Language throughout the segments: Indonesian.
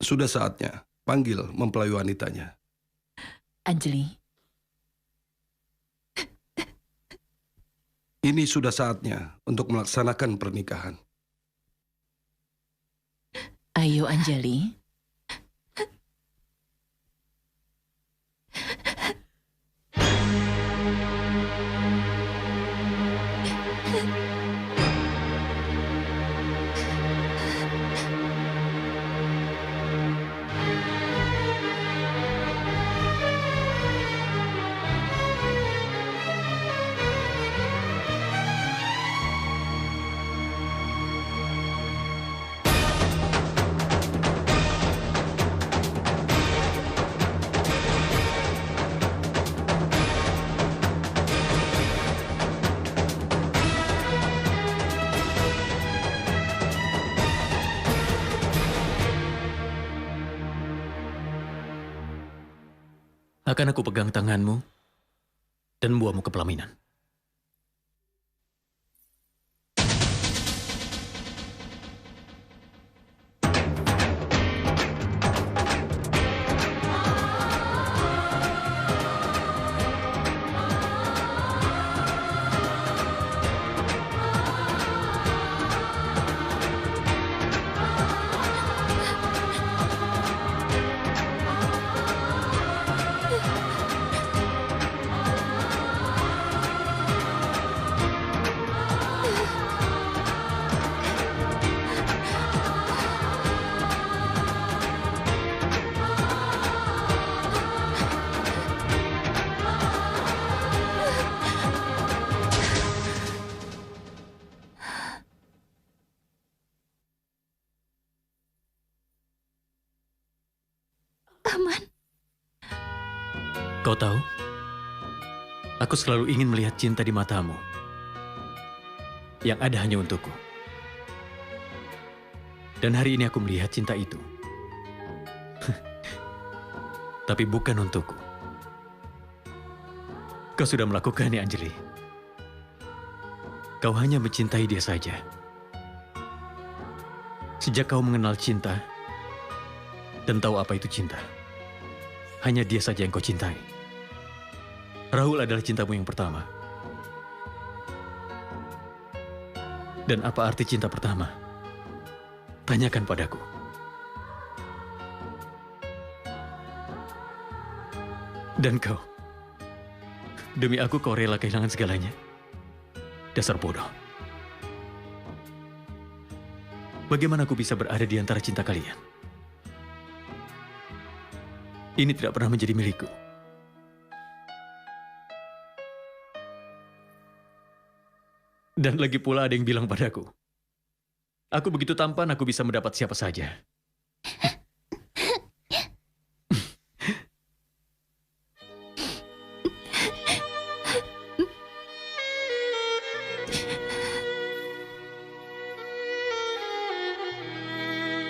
Sudah saatnya panggil mempelai wanitanya. Anjali, Ini sudah saatnya untuk melaksanakan pernikahan. ayo Anjali. Akan aku pegang tanganmu dan buahmu ke pelaminan. Aman. Kau tahu, aku selalu ingin melihat cinta di matamu yang ada hanya untukku. Dan hari ini aku melihat cinta itu. Tapi bukan untukku. Kau sudah melakukannya, Anjali. Kau hanya mencintai dia saja. Sejak kau mengenal cinta dan tahu apa itu cinta, hanya dia saja yang kau cintai. Rahul adalah cintamu yang pertama. Dan apa arti cinta pertama? Tanyakan padaku. Dan kau, demi aku kau rela kehilangan segalanya. Dasar bodoh. Bagaimana aku bisa berada di antara cinta kalian? Ini tidak pernah menjadi milikku. Dan lagi pula ada yang bilang padaku, aku begitu tampan, aku bisa mendapat siapa saja.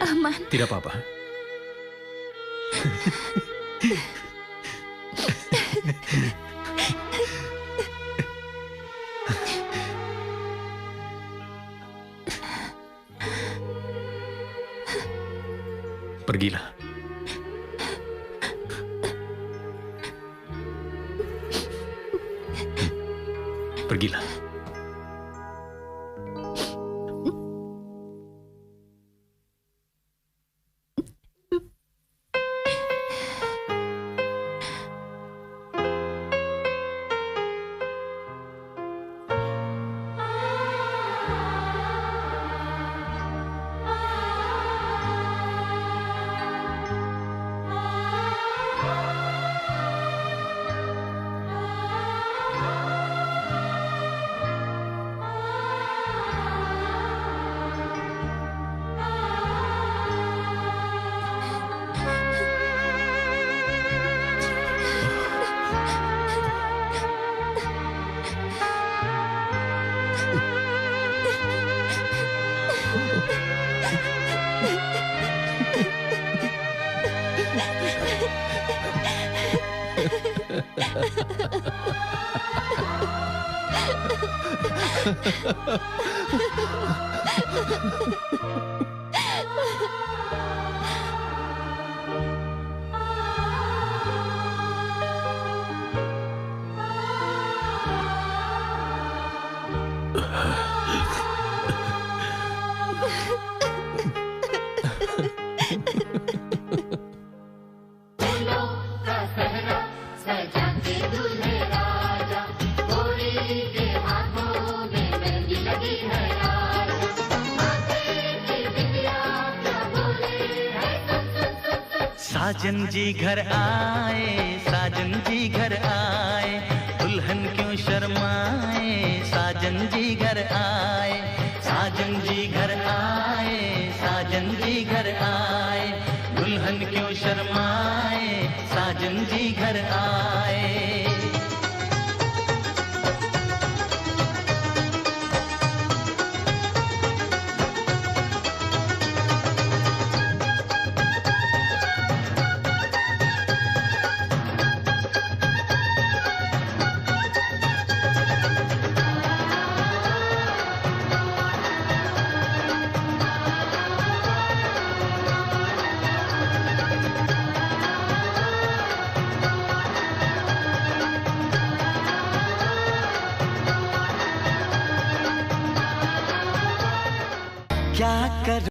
Aman. Tidak apa-apa. Pergilah. Pergilah. साजन जी घर आए, साजन जी घर आए, दुल्हन क्यों शर्माए, साजन जी घर आए, साजन जी घर आए, साजन जी घर आए, दुल्हन क्यों शर्माए, साजन जी घर आए। क्या कर